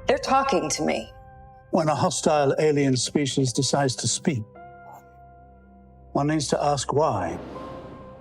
They're talking to me. When a hostile alien species decides to speak, one needs to ask why.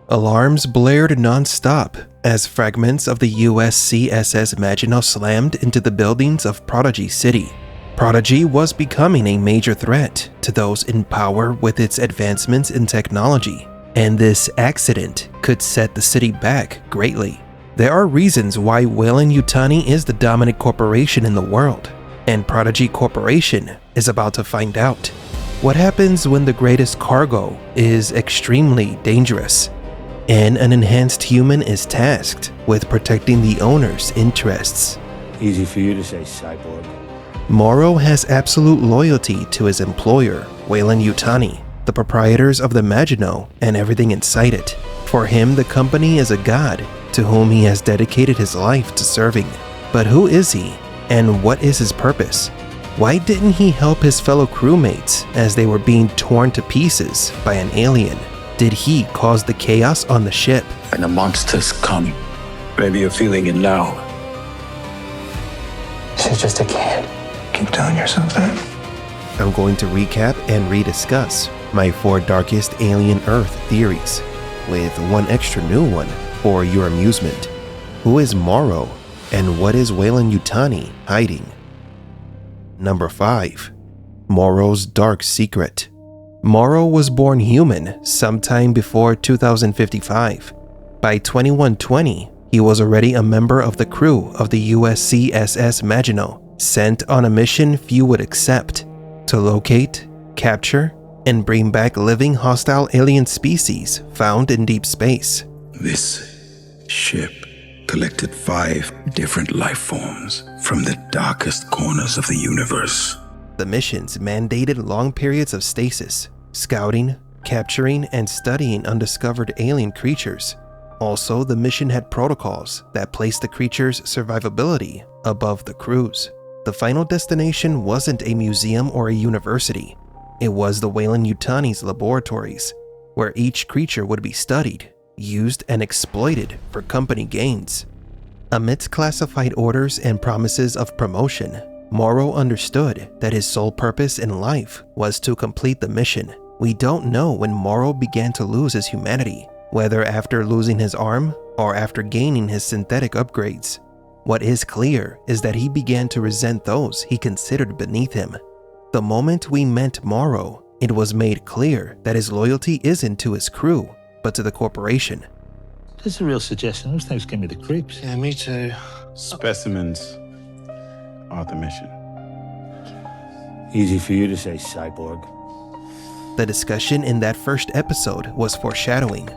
Alarms blared non-stop as fragments of the USCSS Maginot slammed into the buildings of Prodigy City. Prodigy was becoming a major threat to those in power with its advancements in technology, and this accident could set the city back greatly. There are reasons why Weyland-Yutani is the dominant corporation in the world, and Prodigy Corporation is about to find out. What happens when the greatest cargo is extremely dangerous, and an enhanced human is tasked with protecting the owner's interests? Easy for you to say, cyborg. Morrow has absolute loyalty to his employer, Weyland-Yutani, the proprietors of the Maginot and everything inside it. For him, the company is a god to whom he has dedicated his life to serving. But who is he, and what is his purpose? Why didn't he help his fellow crewmates as they were being torn to pieces by an alien? Did he cause the chaos on the ship? And the monsters come. Maybe you're feeling it now. She's just a kid. Keep telling yourself that. I'm going to recap and rediscuss my 4 darkest alien Earth theories, with one extra new one for your amusement. Who is Morrow, and what is Weyland-Yutani hiding? Number 5. Morrow's Dark Secret. Morrow was born human sometime before 2055. By 2120, he was already a member of the crew of the USCSS Maginot, sent on a mission few would accept, to locate, capture, and bring back living hostile alien species found in deep space. This ship collected 5 different life forms from the darkest corners of the universe. The missions mandated long periods of stasis, scouting, capturing, and studying undiscovered alien creatures. Also, the mission had protocols that placed the creatures' survivability above the crew's. The final destination wasn't a museum or a university. It was the Weyland-Yutani's laboratories, where each creature would be studied, used, and exploited for company gains. Amidst classified orders and promises of promotion, Morrow understood that his sole purpose in life was to complete the mission. We don't know when Morrow began to lose his humanity, whether after losing his arm or after gaining his synthetic upgrades. What is clear is that he began to resent those he considered beneath him. The moment we met Morrow, it was made clear that his loyalty isn't to his crew, but to the corporation. This is a real suggestion. Those things give me the creeps. Yeah, me too. Specimens are the mission. Easy for you to say, cyborg. The discussion in that first episode was foreshadowing.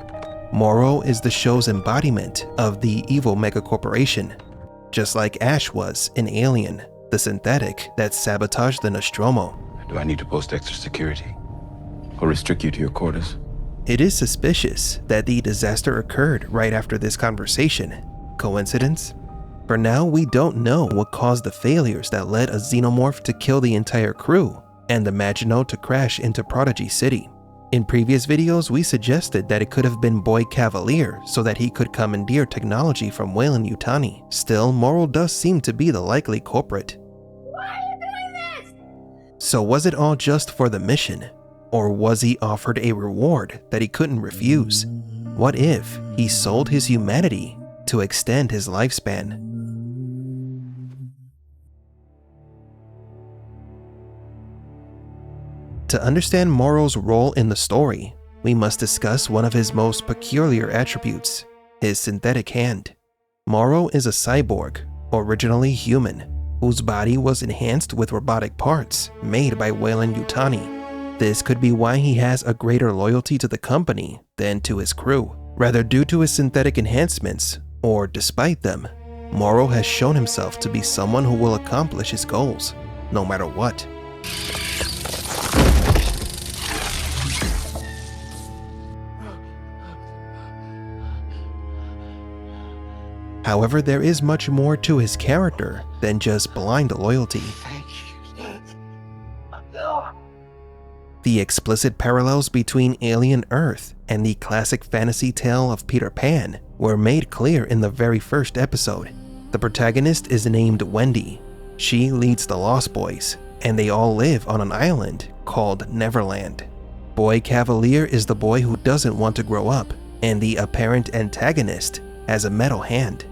Morrow is the show's embodiment of the evil megacorporation, just like Ash was in Alien, the synthetic that sabotaged the Nostromo. Do I need to post extra security or restrict you to your quarters? It is suspicious that the disaster occurred right after this conversation. Coincidence? For now, we don't know what caused the failures that led a Xenomorph to kill the entire crew and the Maginot to crash into Prodigy City. In previous videos, we suggested that it could have been boy Cavalier so that he could commandeer technology from Weyland-Yutani. Still, Morrow does seem to be the likely culprit. Why are you doing this? So was it all just for the mission? Or was he offered a reward that he couldn't refuse? What if he sold his humanity to extend his lifespan? To understand Morrow's role in the story, we must discuss one of his most peculiar attributes, his synthetic hand. Morrow is a cyborg, originally human, whose body was enhanced with robotic parts made by Weyland-Yutani. This could be why he has a greater loyalty to the company than to his crew. Rather, due to his synthetic enhancements, or despite them, Morrow has shown himself to be someone who will accomplish his goals, no matter what. However, there is much more to his character than just blind loyalty. The explicit parallels between Alien Earth and the classic fantasy tale of Peter Pan were made clear in the very first episode. The protagonist is named Wendy, She leads the Lost Boys, and they all live on an island called Neverland. Boy Cavalier is the boy who doesn't want to grow up, and the apparent antagonist has a metal hand.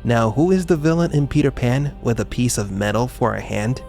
Now, who is the villain in Peter Pan with a piece of metal for a hand?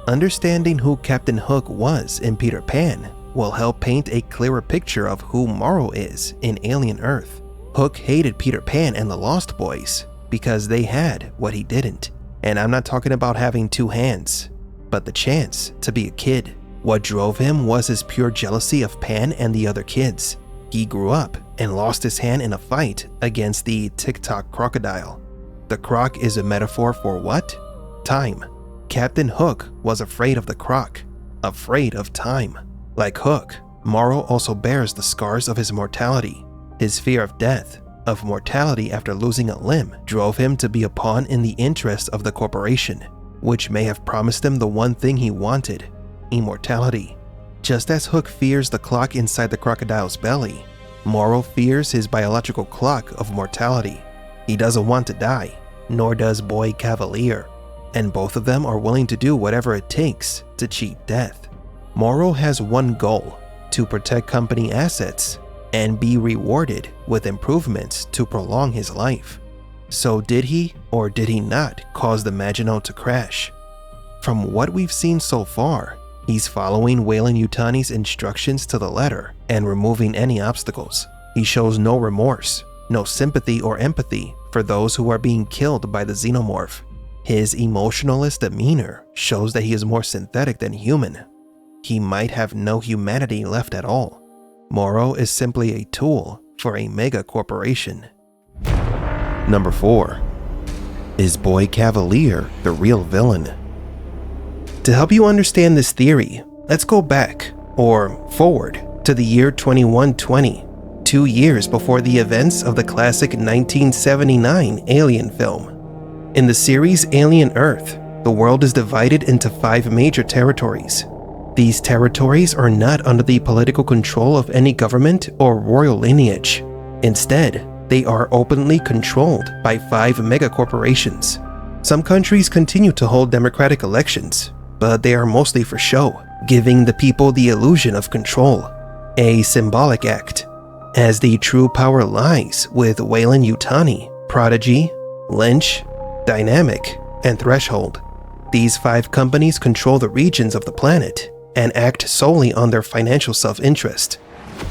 Understanding who Captain Hook was in Peter Pan will help paint a clearer picture of who Morrow is in Alien Earth. Hook hated Peter Pan and the Lost Boys because they had what he didn't. And I'm not talking about having two hands, but the chance to be a kid. What drove him was his pure jealousy of Pan and the other kids. He grew up and lost his hand in a fight against the Tic-Toc crocodile. The croc is a metaphor for what? Time. Captain Hook was afraid of the croc, afraid of time. Like Hook, Morrow also bears the scars of his mortality. His fear of death, of mortality after losing a limb, drove him to be a pawn in the interest of the corporation, which may have promised him the one thing he wanted, immortality. Just as Hook fears the clock inside the crocodile's belly, Morrow fears his biological clock of mortality. He doesn't want to die, nor does Boy Cavalier, and both of them are willing to do whatever it takes to cheat death. Morrow has one goal: to protect company assets and be rewarded with improvements to prolong his life. So did he or did he not cause the Maginot to crash? From what we've seen so far, he's following Weyland-Yutani's instructions to the letter and removing any obstacles. He shows no remorse, no sympathy or empathy for those who are being killed by the Xenomorph. His emotionalist demeanor shows that he is more synthetic than human. He might have no humanity left at all. Morrow is simply a tool for a mega corporation. Number 4. Is Boy Cavalier the real villain? To help you understand this theory, let's go back, or forward, to the year 2120, 2 years before the events of the classic 1979 Alien film. In the series Alien Earth, the world is divided into 5 major territories. These territories are not under the political control of any government or royal lineage. Instead, they are openly controlled by 5 megacorporations. Some countries continue to hold democratic elections, but they are mostly for show, giving the people the illusion of control, a symbolic act, as the true power lies with Weyland-Yutani, Prodigy, Lynch, Dynamic, and Threshold. These 5 companies control the regions of the planet and act solely on their financial self-interest.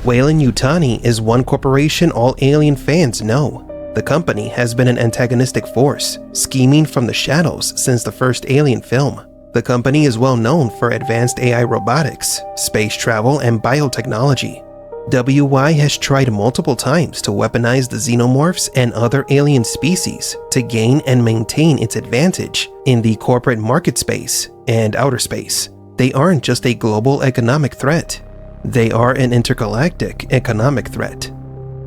Weyland-Yutani is one corporation all Alien fans know. The company has been an antagonistic force, scheming from the shadows since the first Alien film. The company is well known for advanced AI robotics, space travel, and biotechnology. WY has tried multiple times to weaponize the Xenomorphs and other alien species to gain and maintain its advantage in the corporate market space and outer space. They aren't just a global economic threat. They are an intergalactic economic threat.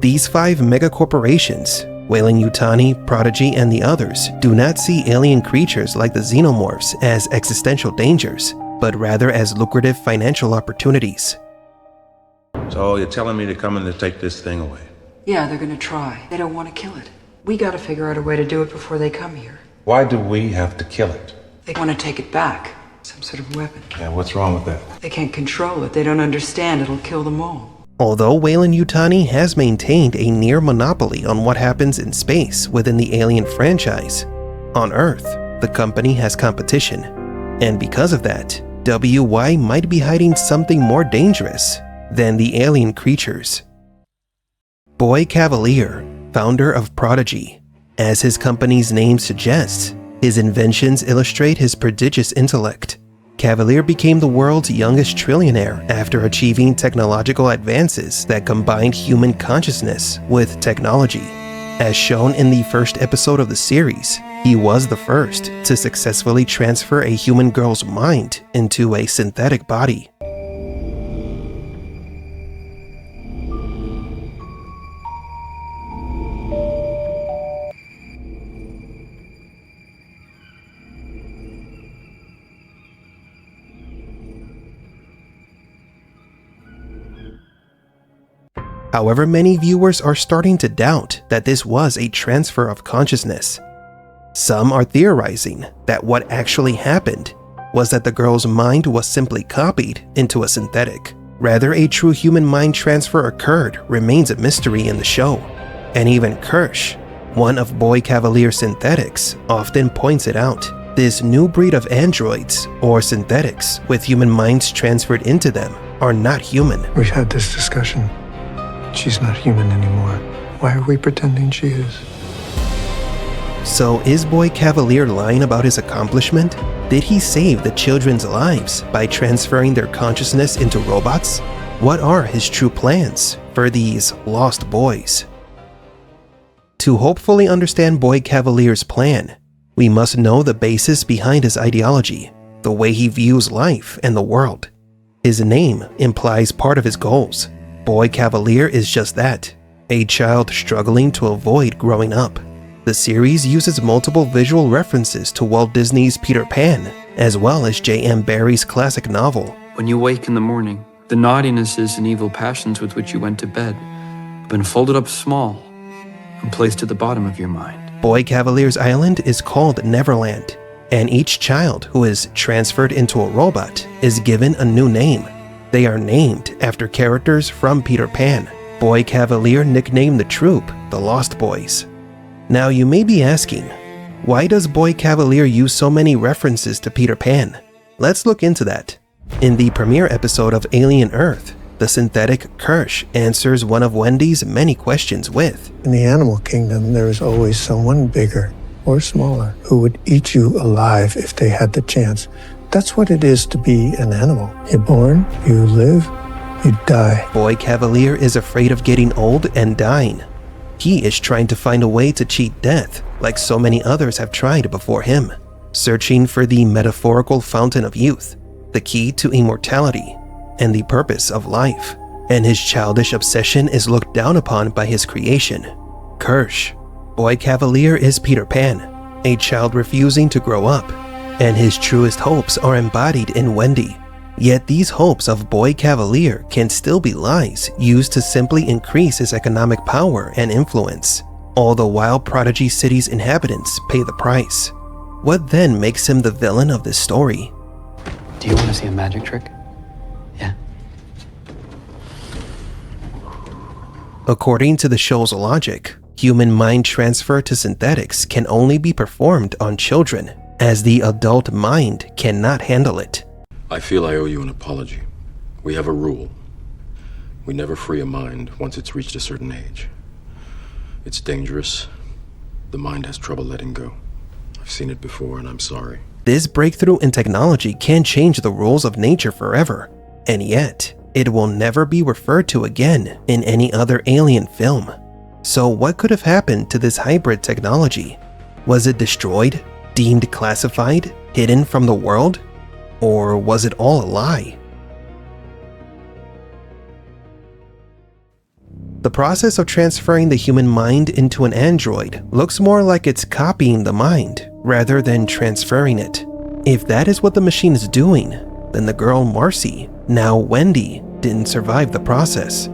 These 5 megacorporations, Weyland-Yutani, Prodigy, and the others, do not see alien creatures like the Xenomorphs as existential dangers, but rather as lucrative financial opportunities. So you're telling me to come in to take this thing away? Yeah, they're gonna try. They don't want to kill it. We gotta figure out a way to do it before they come here. Why do we have to kill it? They want to take it back. Some sort of weapon. Yeah, what's wrong with that? They can't control it. They don't understand. It'll kill them all. Although Weyland-Yutani has maintained a near monopoly on what happens in space within the Alien franchise, on Earth, the company has competition. And because of that, WY might be hiding something more dangerous than the alien creatures. Boy Cavalier, founder of Prodigy. As his company's name suggests, his inventions illustrate his prodigious intellect. Cavalier became the world's youngest trillionaire after achieving technological advances that combined human consciousness with technology. As shown in the first episode of the series, he was the first to successfully transfer a human girl's mind into a synthetic body. However, many viewers are starting to doubt that this was a transfer of consciousness. Some are theorizing that what actually happened was that the girl's mind was simply copied into a synthetic. Whether a true human mind transfer occurred remains a mystery in the show, and even Kirsch, one of Boy Cavalier's synthetics, often points it out. This new breed of androids, or synthetics, with human minds transferred into them, are not human. We've had this discussion. She's not human anymore. Why are we pretending she is? So is Boy Cavalier lying about his accomplishment? Did he save the children's lives by transferring their consciousness into robots? What are his true plans for these lost boys? To hopefully understand Boy Cavalier's plan, we must know the basis behind his ideology, the way he views life and the world. His name implies part of his goals. Boy Cavalier is just that, a child struggling to avoid growing up. The series uses multiple visual references to Walt Disney's Peter Pan, as well as J.M. Barrie's classic novel. When you wake in the morning, the naughtinesses and evil passions with which you went to bed have been folded up small and placed at the bottom of your mind. Boy Cavalier's island is called Neverland, and each child who is transferred into a robot is given a new name. They are named after characters from Peter Pan. Boy Cavalier nicknamed the troop the Lost Boys. Now you may be asking, why does Boy Cavalier use so many references to Peter Pan? Let's look into that. In the premiere episode of Alien Earth, the synthetic Kirsch answers one of Wendy's many questions with, In the animal kingdom, there is always someone bigger or smaller who would eat you alive if they had the chance. That's what it is to be an animal. You're born, you live, you die. Boy Cavalier is afraid of getting old and dying. He is trying to find a way to cheat death, like so many others have tried before him, searching for the metaphorical fountain of youth, the key to immortality, and the purpose of life. And his childish obsession is looked down upon by his creation, Kirsch. Boy Cavalier is Peter Pan, a child refusing to grow up, and his truest hopes are embodied in Wendy. Yet these hopes of Boy Cavalier can still be lies used to simply increase his economic power and influence. All the while Prodigy City's inhabitants pay the price. What then makes him the villain of this story? Do you want to see a magic trick? Yeah. According to the show's logic, human mind transfer to synthetics can only be performed on children, as the adult mind cannot handle it. I feel I owe you an apology. We have a rule. We never free a mind once it's reached a certain age. It's dangerous. The mind has trouble letting go. I've seen it before and I'm sorry. This breakthrough in technology can change the rules of nature forever, and yet it will never be referred to again in any other Alien film. So what could have happened to this hybrid technology? Was it destroyed, deemed classified, hidden from the world? Or was it all a lie? The process of transferring the human mind into an android looks more like it's copying the mind rather than transferring it. If that is what the machine is doing, then the girl Marcy, now Wendy, didn't survive the process.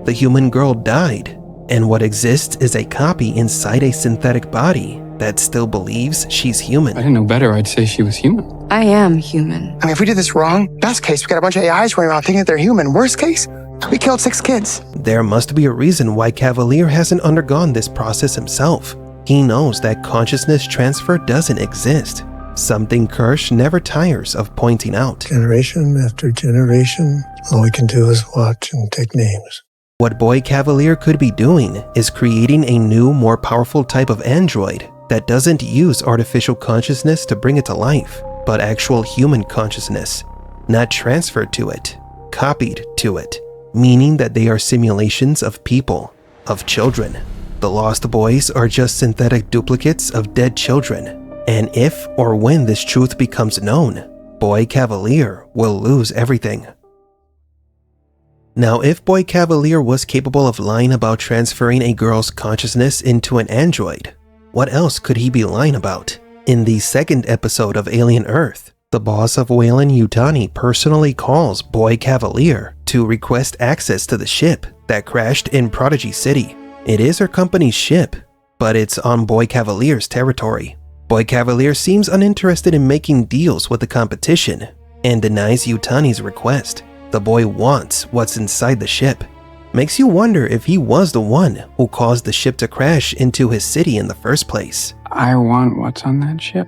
The human girl died, and what exists is a copy inside a synthetic body that still believes she's human. I didn't know better. I'd say she was human. I am human. I mean, if we did this wrong, best case, we got a bunch of AIs running around thinking that they're human. Worst case, we killed 6 kids. There must be a reason why Cavalier hasn't undergone this process himself. He knows that consciousness transfer doesn't exist, something Kirsch never tires of pointing out. Generation after generation, all we can do is watch and take names. What Boy Cavalier could be doing is creating a new, more powerful type of android that doesn't use artificial consciousness to bring it to life, but actual human consciousness, not transferred to it, copied to it, meaning that they are simulations of people, of children. The Lost Boys are just synthetic duplicates of dead children, and if or when this truth becomes known, Boy Cavalier will lose everything. Now, if Boy Cavalier was capable of lying about transferring a girl's consciousness into an android, what else could he be lying about? In the second episode of Alien Earth, the boss of Weyland-Yutani personally calls Boy Cavalier to request access to the ship that crashed in Prodigy City. It is her company's ship, but it's on Boy Cavalier's territory. Boy Cavalier seems uninterested in making deals with the competition and denies Yutani's request. The boy wants what's inside the ship. Makes you wonder if he was the one who caused the ship to crash into his city in the first place. I want what's on that ship.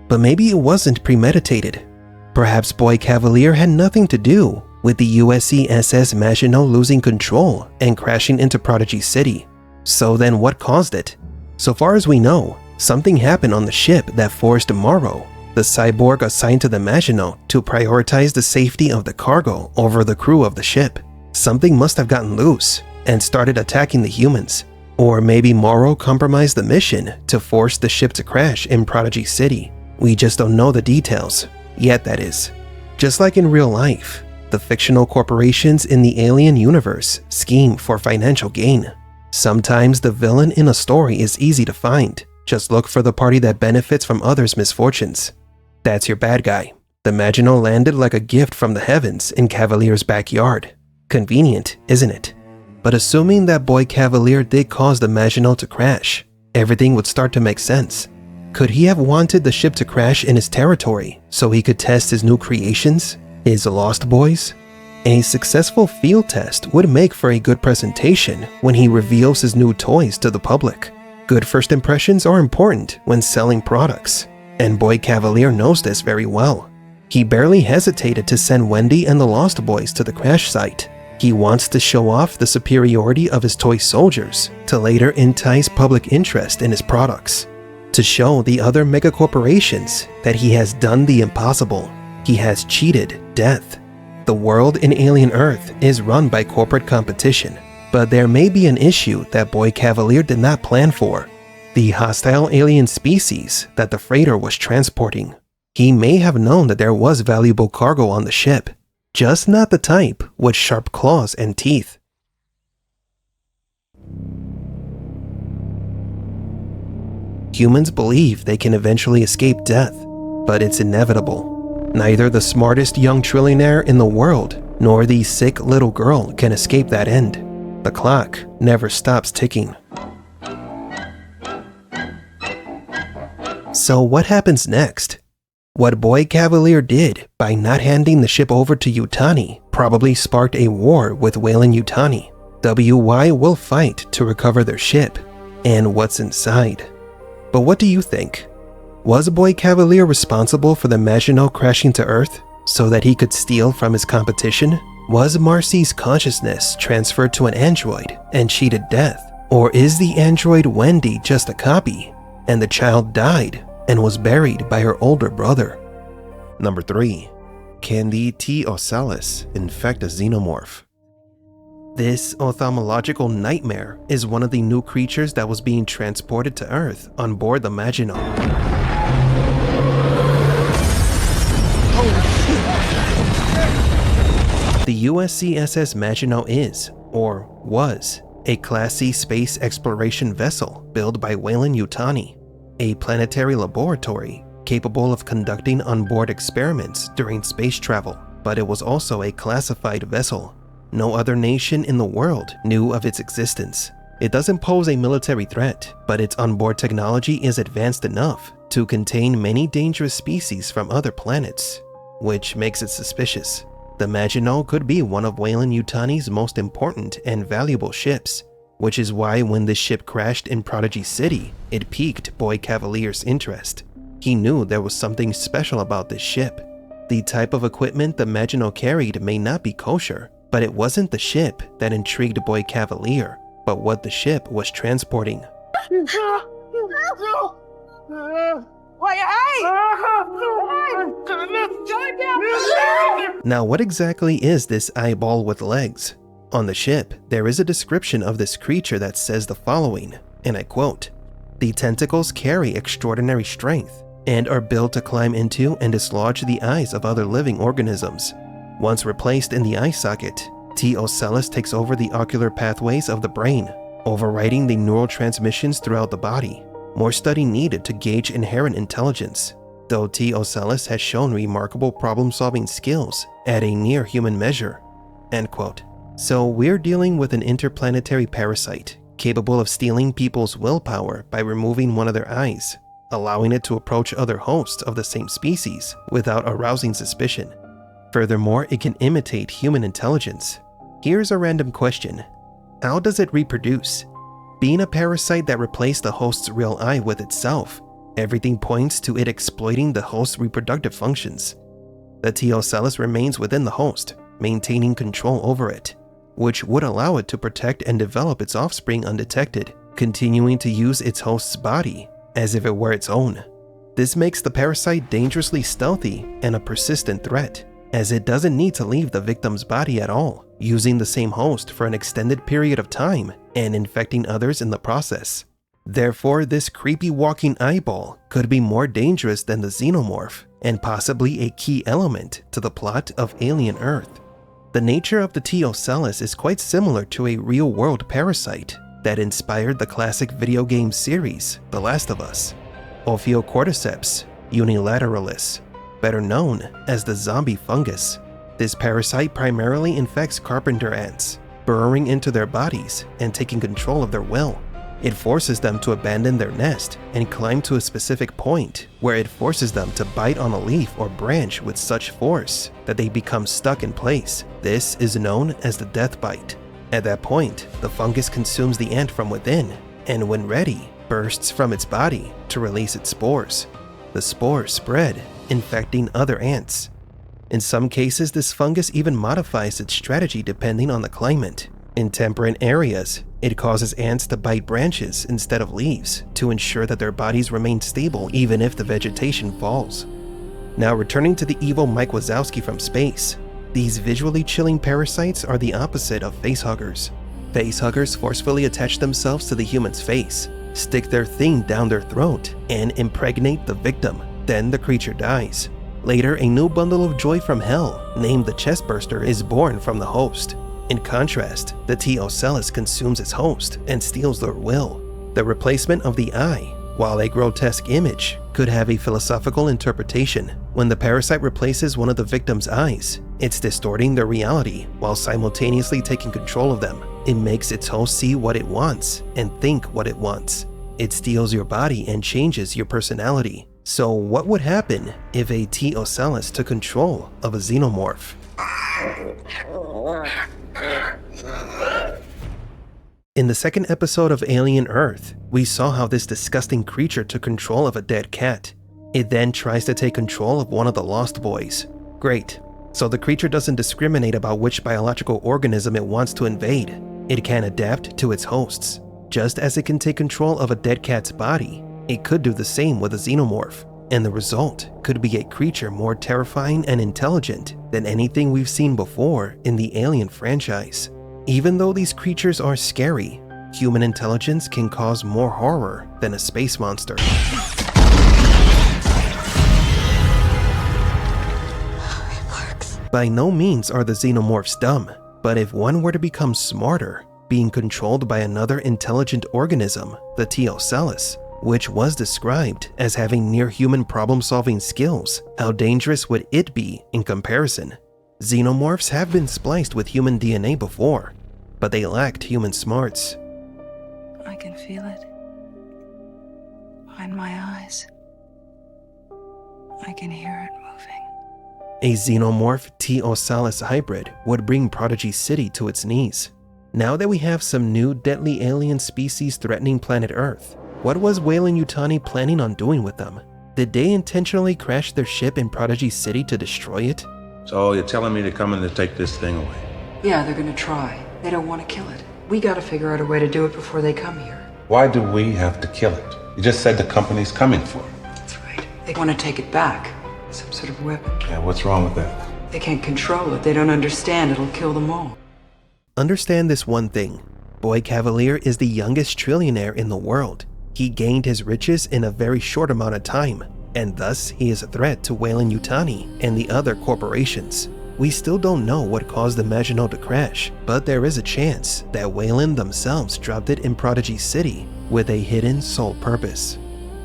But maybe it wasn't premeditated. Perhaps Boy Cavalier had nothing to do with the USCSS Maginot losing control and crashing into Prodigy City. So then what caused it? So far as we know, something happened on the ship that forced Morrow, the cyborg assigned to the Maginot, to prioritize the safety of the cargo over the crew of the ship. Something must have gotten loose and started attacking the humans. Or maybe Morrow compromised the mission to force the ship to crash in Prodigy City. We just don't know the details. Yet, that is. Just like in real life, the fictional corporations in the alien universe scheme for financial gain. Sometimes the villain in a story is easy to find. Just look for the party that benefits from others' misfortunes. That's your bad guy. The Maginot landed like a gift from the heavens in Cavalier's backyard. Convenient, isn't it? But assuming that Boy Cavalier did cause the Maginot to crash, everything would start to make sense. Could he have wanted the ship to crash in his territory so he could test his new creations, his Lost Boys? A successful field test would make for a good presentation when he reveals his new toys to the public. Good first impressions are important when selling products, and Boy Cavalier knows this very well. He barely hesitated to send Wendy and the Lost Boys to the crash site. He wants to show off the superiority of his toy soldiers to later entice public interest in his products. To show the other megacorporations that he has done the impossible. He has cheated death. The world in Alien Earth is run by corporate competition, but there may be an issue that Boy Cavalier did not plan for. The hostile alien species that the freighter was transporting. He may have known that there was valuable cargo on the ship, just not the type with sharp claws and teeth. Humans believe they can eventually escape death, but it's inevitable. Neither the smartest young trillionaire in the world nor the sick little girl can escape that end. The clock never stops ticking. So what happens next? What Boy Cavalier did by not handing the ship over to Yutani probably sparked a war with Weyland-Yutani. WY will fight to recover their ship and what's inside. But what do you think? Was Boy Cavalier responsible for the Maginot crashing to Earth so that he could steal from his competition? Was Marcy's consciousness transferred to an android and cheated death? Or is the android Wendy just a copy and the child died and was buried by her older brother? Number 3. Can the T. Oelis infect a Xenomorph? This ophthalmological nightmare is one of the new creatures that was being transported to Earth on board the Maginot. The USCSS Maginot is, or was, a Class C space exploration vessel built by Weyland-Yutani, a planetary laboratory capable of conducting onboard experiments during space travel, but it was also a classified vessel. No other nation in the world knew of its existence. It doesn't pose a military threat, but its onboard technology is advanced enough to contain many dangerous species from other planets, which makes it suspicious. The Maginot could be one of Weyland-Yutani's most important and valuable ships, which is why when this ship crashed in Prodigy City, it piqued Boy Cavalier's interest. He knew there was something special about this ship. The type of equipment the Maginot carried may not be kosher, but it wasn't the ship that intrigued Boy Cavalier, but what the ship was transporting. Now, what exactly is this eyeball with legs? On the ship, there is a description of this creature that says the following, and I quote, "The tentacles carry extraordinary strength and are built to climb into and dislodge the eyes of other living organisms. Once replaced in the eye socket, T. Oelis takes over the ocular pathways of the brain, overriding the neural transmissions throughout the body. More study needed to gauge inherent intelligence, though T. Oelis has shown remarkable problem-solving skills at a near-human measure." End quote. So we're dealing with an interplanetary parasite, capable of stealing people's willpower by removing one of their eyes. allowing it to approach other hosts of the same species without arousing suspicion. Furthermore, it can imitate human intelligence. Here's a random question. How does it reproduce? Being a parasite that replaced the host's real eye with itself, everything points to it exploiting the host's reproductive functions. The T. ocellus remains within the host, maintaining control over it, which would allow it to protect and develop its offspring undetected, continuing to use its host's body as if it were its own. This makes the parasite dangerously stealthy and a persistent threat, as it doesn't need to leave the victim's body at all, using the same host for an extended period of time and infecting others in the process. Therefore, this creepy walking eyeball could be more dangerous than the Xenomorph, and possibly a key element to the plot of Alien Earth. The nature of the T. ocellus is quite similar to a real-world parasite that inspired the classic video game series, The Last of Us. Ophiocordyceps unilateralis, better known as the zombie fungus. This parasite primarily infects carpenter ants, burrowing into their bodies and taking control of their will. It forces them to abandon their nest and climb to a specific point where it forces them to bite on a leaf or branch with such force that they become stuck in place. This is known as the death bite. At that point, the fungus consumes the ant from within, and when ready, bursts from its body to release its spores. The spores spread, infecting other ants. In some cases, this fungus even modifies its strategy depending on the climate. In temperate areas, it causes ants to bite branches instead of leaves to ensure that their bodies remain stable even if the vegetation falls. Now returning to the evil Mike Wazowski from space, these visually chilling parasites are the opposite of facehuggers. Facehuggers forcefully attach themselves to the human's face, stick their thing down their throat, and impregnate the victim. Then the creature dies. Later, a new bundle of joy from hell, named the Chestburster, is born from the host. In contrast, the T. ocellus consumes its host and steals their will. The replacement of the eye, while a grotesque image, could have a philosophical interpretation. When the parasite replaces one of the victim's eyes, it's distorting their reality while simultaneously taking control of them. It makes its host see what it wants and think what it wants. It steals your body and changes your personality. So what would happen if a T. ocellus took control of a Xenomorph? In the second episode of Alien Earth, we saw how this disgusting creature took control of a dead cat. It then tries to take control of one of the Lost Boys. Great. So the creature doesn't discriminate about which biological organism it wants to invade. It can adapt to its hosts. Just as it can take control of a dead cat's body, it could do the same with a Xenomorph, and the result could be a creature more terrifying and intelligent than anything we've seen before in the Alien franchise. Even though these creatures are scary, human intelligence can cause more horror than a space monster. By no means are the Xenomorphs dumb, but if one were to become smarter, being controlled by another intelligent organism, the T. ocellus, which was described as having near-human problem-solving skills, how dangerous would it be in comparison? Xenomorphs have been spliced with human DNA before, but they lacked human smarts. I can feel it. Behind my eyes. I can hear it moving. A Xenomorph T. ocellus hybrid would bring Prodigy City to its knees. Now that we have some new deadly alien species threatening planet Earth, what was Weyland-Yutani planning on doing with them? Did they intentionally crash their ship in Prodigy City to destroy it? So you're telling me to come in to take this thing away? Yeah, they're gonna try. They don't want to kill it. We gotta figure out a way to do it before they come here. Why do we have to kill it? You just said the company's coming for it. That's right. They want to take it back. Some sort of weapon. Yeah, what's wrong with that? They can't control it. They don't understand it'll kill them all. Understand this one thing. Boy Cavalier is the youngest trillionaire in the world. He gained his riches in a very short amount of time, and thus he is a threat to Weyland-Yutani and the other corporations. We still don't know what caused the Maginot to crash, but there is a chance that Weyland themselves dropped it in Prodigy City with a hidden sole purpose: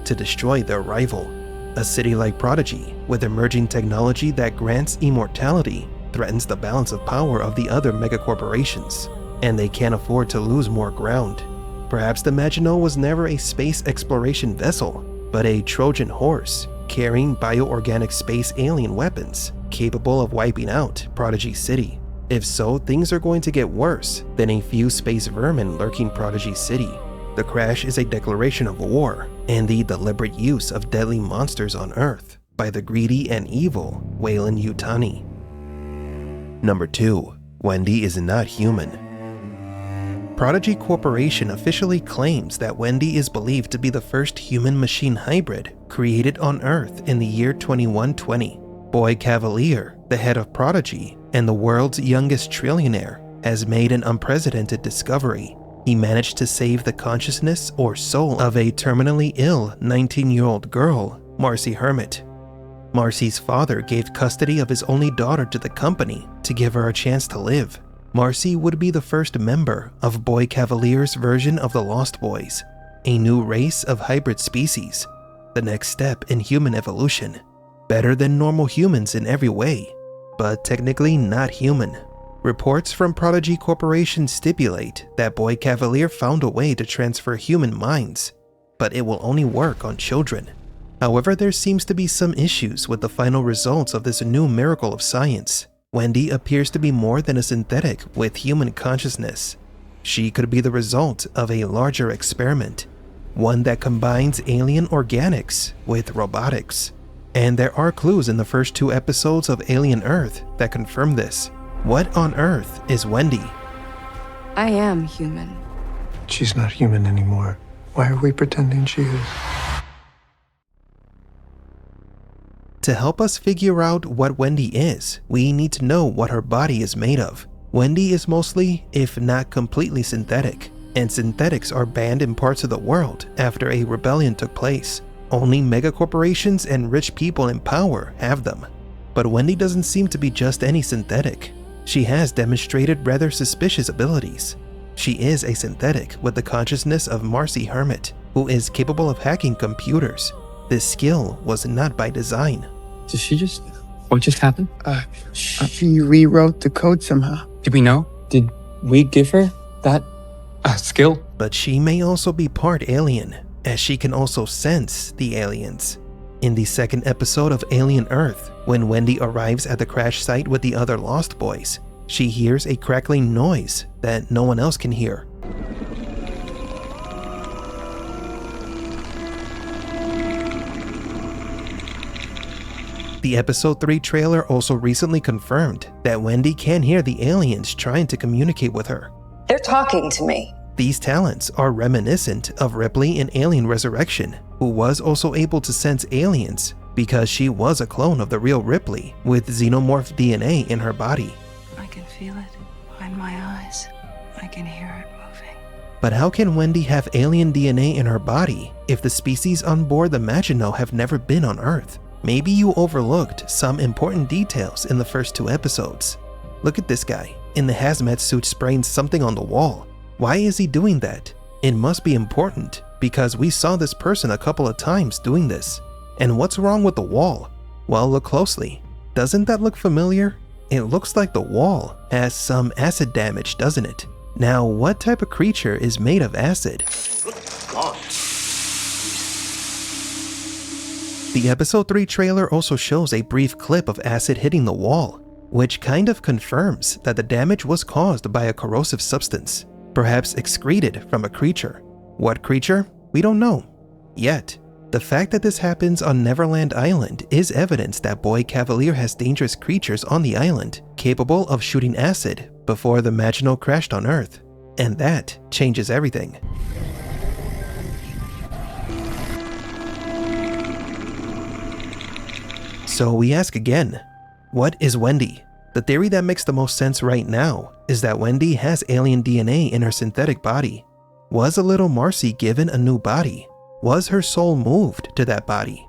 to destroy their rival. A city like Prodigy, with emerging technology that grants immortality, threatens the balance of power of the other megacorporations, and they can't afford to lose more ground. Perhaps the Maginot was never a space exploration vessel, but a Trojan horse carrying bioorganic space alien weapons capable of wiping out Prodigy City. If so, things are going to get worse than a few space vermin lurking Prodigy City. The crash is a declaration of war and the deliberate use of deadly monsters on Earth by the greedy and evil Weyland-Yutani. Number 2. Wendy is not human. Prodigy Corporation officially claims that Wendy is believed to be the first human-machine hybrid created on Earth in the year 2120. Boy Cavalier, the head of Prodigy and the world's youngest trillionaire, has made an unprecedented discovery. He managed to save the consciousness or soul of a terminally ill 19-year-old girl, Marcy Hermit. Marcy's father gave custody of his only daughter to the company to give her a chance to live. Marcy would be the first member of Boy Cavalier's version of the Lost Boys, a new race of hybrid species, the next step in human evolution. Better than normal humans in every way, but technically not human. Reports from Prodigy Corporation stipulate that Boy Cavalier found a way to transfer human minds, but it will only work on children. However, there seems to be some issues with the final results of this new miracle of science. Wendy appears to be more than a synthetic with human consciousness. She could be the result of a larger experiment, one that combines alien organics with robotics. And there are clues in the first 2 episodes of Alien Earth that confirm this. What on earth is Wendy? I am human. She's not human anymore. Why are we pretending she is? To help us figure out what Wendy is, we need to know what her body is made of. Wendy is mostly, if not completely, synthetic, and synthetics are banned in parts of the world after a rebellion took place. Only megacorporations and rich people in power have them. But Wendy doesn't seem to be just any synthetic. She has demonstrated rather suspicious abilities. She is a synthetic with the consciousness of Marcy Hermit, who is capable of hacking computers. This skill was not by design. Did she just... What just happened? She rewrote the code somehow. Did we know? Did we give her that skill? But she may also be part alien, as she can also sense the aliens. In the 2nd episode of Alien Earth, when Wendy arrives at the crash site with the other Lost Boys, she hears a crackling noise that no one else can hear. The episode 3 trailer also recently confirmed that Wendy can hear the aliens trying to communicate with her. They're talking to me. These talents are reminiscent of Ripley in Alien Resurrection, who was also able to sense aliens because she was a clone of the real Ripley with Xenomorph DNA in her body. I can feel it behind my eyes. I can hear it moving. But how can Wendy have alien DNA in her body if the species on board the Maginot have never been on Earth? Maybe you overlooked some important details in the first 2 episodes. Look at this guy in the hazmat suit spraying something on the wall. Why is he doing that? It must be important because we saw this person a couple of times doing this. And what's wrong with the wall? Well, look closely. Doesn't that look familiar? It looks like the wall has some acid damage, doesn't it? Now, what type of creature is made of acid? The episode 3 trailer also shows a brief clip of acid hitting the wall, which kind of confirms that the damage was caused by a corrosive substance, perhaps excreted from a creature. What creature? We don't know. Yet, the fact that this happens on Neverland Island is evidence that Boy Cavalier has dangerous creatures on the island capable of shooting acid before the Maginot crashed on Earth, and that changes everything. So we ask again, what is Wendy? The theory that makes the most sense right now is that Wendy has alien DNA in her synthetic body. Was a little Marcy given a new body? Was her soul moved to that body?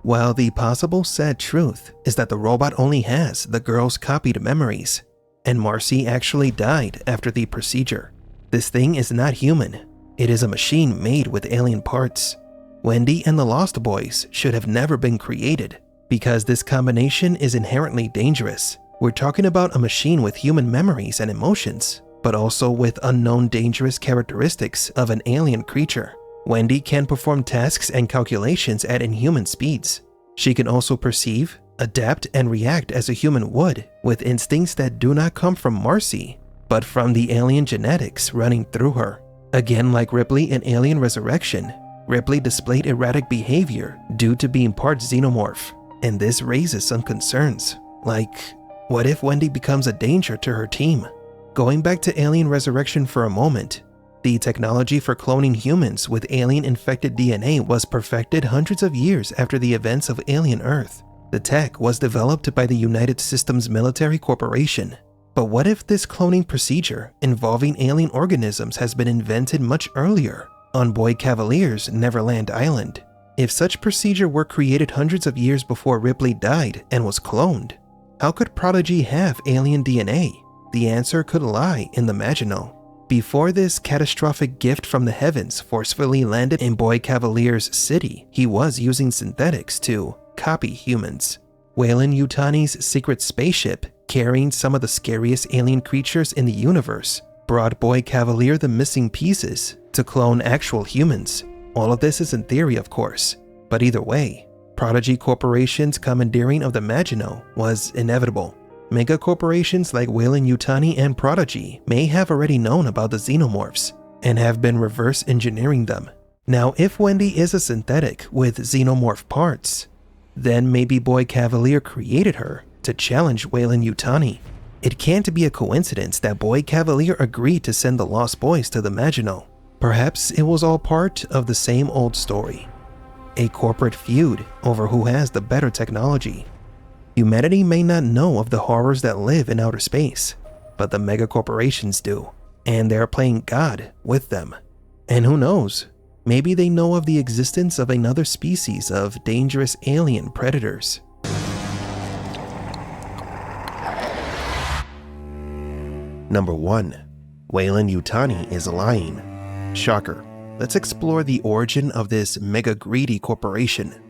While the possible sad truth is that the robot only has the girl's copied memories, and Marcy actually died after the procedure. This thing is not human. It is a machine made with alien parts. Wendy and the Lost Boys should have never been created, because this combination is inherently dangerous. We're talking about a machine with human memories and emotions, but also with unknown dangerous characteristics of an alien creature. Wendy can perform tasks and calculations at inhuman speeds. She can also perceive, adapt, and react as a human would, with instincts that do not come from Marcy, but from the alien genetics running through her. Again, like Ripley in Alien Resurrection, Ripley displayed erratic behavior due to being part xenomorph, and this raises some concerns, like, what if Wendy becomes a danger to her team? Going back to Alien Resurrection for a moment, the technology for cloning humans with alien-infected DNA was perfected hundreds of years after the events of Alien Earth. The tech was developed by the United Systems Military Corporation. But what if this cloning procedure involving alien organisms has been invented much earlier, on Boy Cavalier's Neverland Island? If such procedure were created hundreds of years before Ripley died and was cloned, how could Prodigy have alien DNA? The answer could lie in the Maginot. Before this catastrophic gift from the heavens forcefully landed in Boy Cavalier's city, he was using synthetics to copy humans. Weyland-Yutani's secret spaceship, carrying some of the scariest alien creatures in the universe, brought Boy Cavalier the missing pieces to clone actual humans. All of this is in theory, of course, but either way, Prodigy Corporation's commandeering of the Maginot was inevitable. Mega corporations like Weyland-Yutani and Prodigy may have already known about the xenomorphs and have been reverse engineering them. Now, if Wendy is a synthetic with xenomorph parts, then maybe Boy Cavalier created her to challenge Weyland-Yutani. It can't be a coincidence that Boy Cavalier agreed to send the Lost Boys to the Maginot. Perhaps it was all part of the same old story. A corporate feud over who has the better technology. Humanity may not know of the horrors that live in outer space, but the megacorporations do, and they're playing God with them. And who knows, maybe they know of the existence of another species of dangerous alien predators. Number 1. Weyland-Yutani is lying. Shocker. Let's explore the origin of this mega-greedy corporation.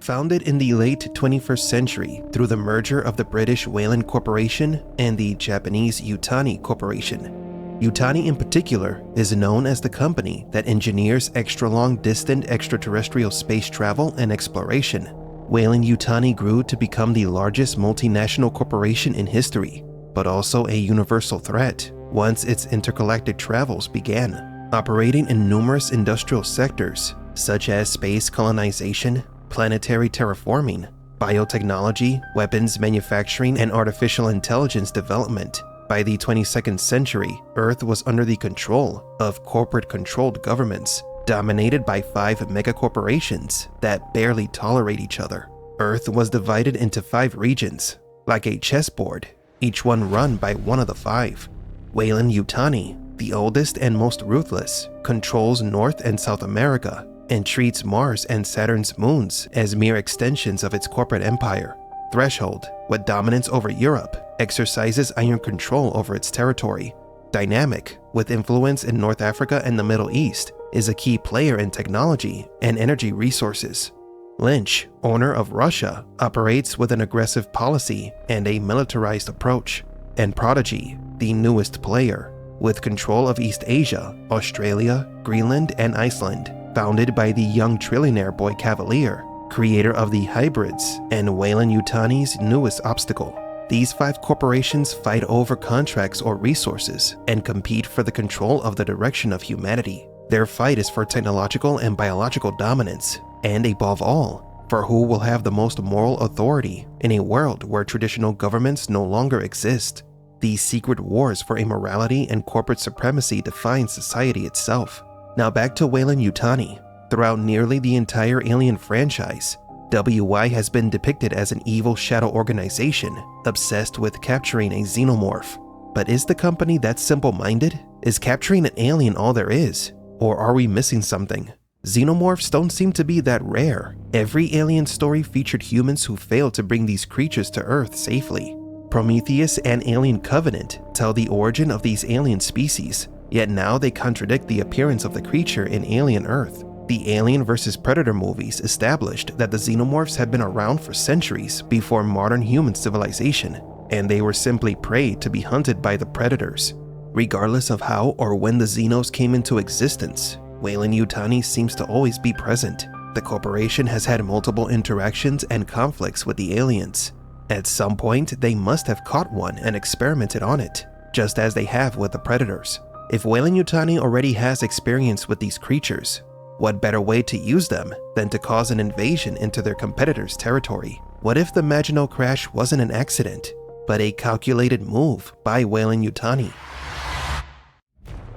Founded in the late 21st century through the merger of the British Weyland Corporation and the Japanese Yutani Corporation. Yutani in particular is known as the company that engineers extra-long-distance extraterrestrial space travel and exploration. Weyland-Yutani grew to become the largest multinational corporation in history, but also a universal threat once its intergalactic travels began, operating in numerous industrial sectors such as space colonization, planetary terraforming, biotechnology, weapons manufacturing, and artificial intelligence development. By the 22nd century, Earth was under the control of corporate-controlled governments, dominated by 5 megacorporations that barely tolerate each other. Earth was divided into 5 regions, like a chessboard, each one run by one of the 5. Weyland-Yutani, the oldest and most ruthless, controls North and South America and treats Mars and Saturn's moons as mere extensions of its corporate empire. Threshold, with dominance over Europe, exercises iron control over its territory. Dynamic, with influence in North Africa and the Middle East, is a key player in technology and energy resources. Lynch, owner of Russia, operates with an aggressive policy and a militarized approach. And Prodigy, the newest player, with control of East Asia, Australia, Greenland, and Iceland, founded by the young trillionaire Boy Cavalier, creator of the hybrids and Weyland-Yutani's newest obstacle. These 5 corporations fight over contracts or resources and compete for the control of the direction of humanity. Their fight is for technological and biological dominance, and above all, for who will have the most moral authority in a world where traditional governments no longer exist. These secret wars for immorality and corporate supremacy define society itself. Now back to Weyland-Yutani. Throughout nearly the entire Alien franchise, WY has been depicted as an evil shadow organization obsessed with capturing a xenomorph. But is the company that simple-minded? Is capturing an alien all there is? Or are we missing something? Xenomorphs don't seem to be that rare. Every Alien story featured humans who failed to bring these creatures to Earth safely. Prometheus and Alien Covenant tell the origin of these alien species, yet now they contradict the appearance of the creature in Alien Earth. The Alien vs. Predator movies established that the xenomorphs had been around for centuries before modern human civilization, and they were simply prey to be hunted by the predators. Regardless of how or when the xenos came into existence, Weyland-Yutani seems to always be present. The corporation has had multiple interactions and conflicts with the aliens. At some point, they must have caught one and experimented on it, just as they have with the predators. If Weyland-Yutani already has experience with these creatures, what better way to use them than to cause an invasion into their competitors' territory? What if the Maginot crash wasn't an accident, but a calculated move by Weyland-Yutani?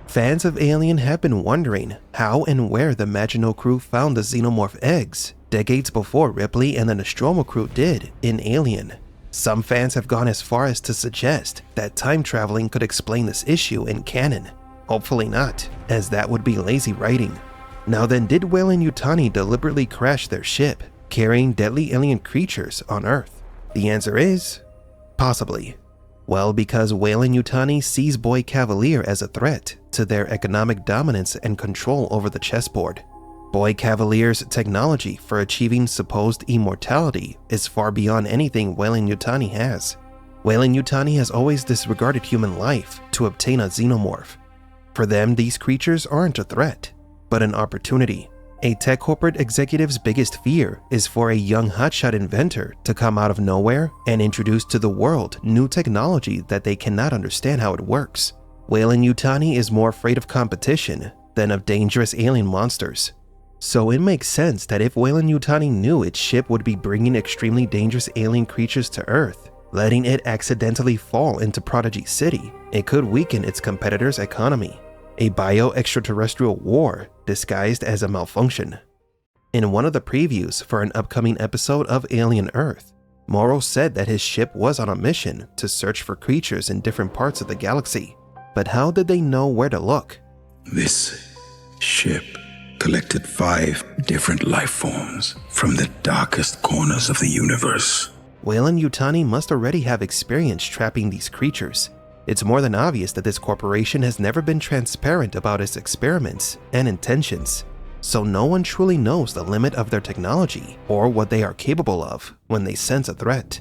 Fans of Alien have been wondering how and where the Maginot crew found the Xenomorph eggs, decades before Ripley and the Nostromo crew did in Alien. Some fans have gone as far as to suggest that time traveling could explain this issue in canon. Hopefully not, as that would be lazy writing. Now then, did Weyland-Yutani deliberately crash their ship, carrying deadly alien creatures on Earth? The answer is possibly. Well, because Weyland-Yutani sees Boy Cavalier as a threat to their economic dominance and control over the chessboard. Boy Cavalier's technology for achieving supposed immortality is far beyond anything Weyland-Yutani has. Weyland-Yutani has always disregarded human life to obtain a xenomorph. For them, these creatures aren't a threat, but an opportunity. A tech corporate executive's biggest fear is for a young hotshot inventor to come out of nowhere and introduce to the world new technology that they cannot understand how it works. Weyland-Yutani is more afraid of competition than of dangerous alien monsters. So it makes sense that if Weyland-Yutani knew its ship would be bringing extremely dangerous alien creatures to Earth, letting it accidentally fall into Prodigy City, it could weaken its competitors' economy. A bio-extraterrestrial war disguised as a malfunction. In one of the previews for an upcoming episode of Alien Earth, Morrow said that his ship was on a mission to search for creatures in different parts of the galaxy. But how did they know where to look? This ship collected 5 different life forms from the darkest corners of the universe. Weyland-Yutani must already have experience trapping these creatures. It's more than obvious that this corporation has never been transparent about its experiments and intentions, so no one truly knows the limit of their technology or what they are capable of when they sense a threat.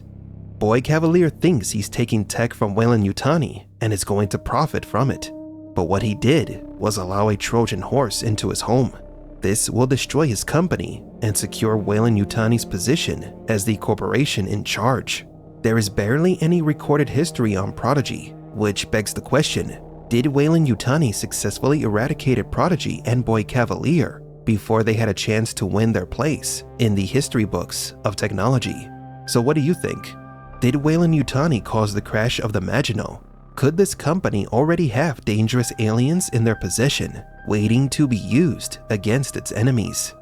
Boy Cavalier thinks he's taking tech from Weyland-Yutani and is going to profit from it, but what he did was allow a Trojan horse into his home. This will destroy his company and secure Weyland-Yutani's position as the corporation in charge. There is barely any recorded history on Prodigy, which begs the question, did Weyland-Yutani successfully eradicate Prodigy and Boy Cavalier before they had a chance to win their place in the history books of technology? So what do you think? Did Weyland-Yutani cause the crash of the Maginot? Could this company already have dangerous aliens in their possession, waiting to be used against its enemies?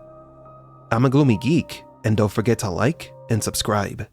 I'm a Gloomy Geek, and don't forget to like and subscribe.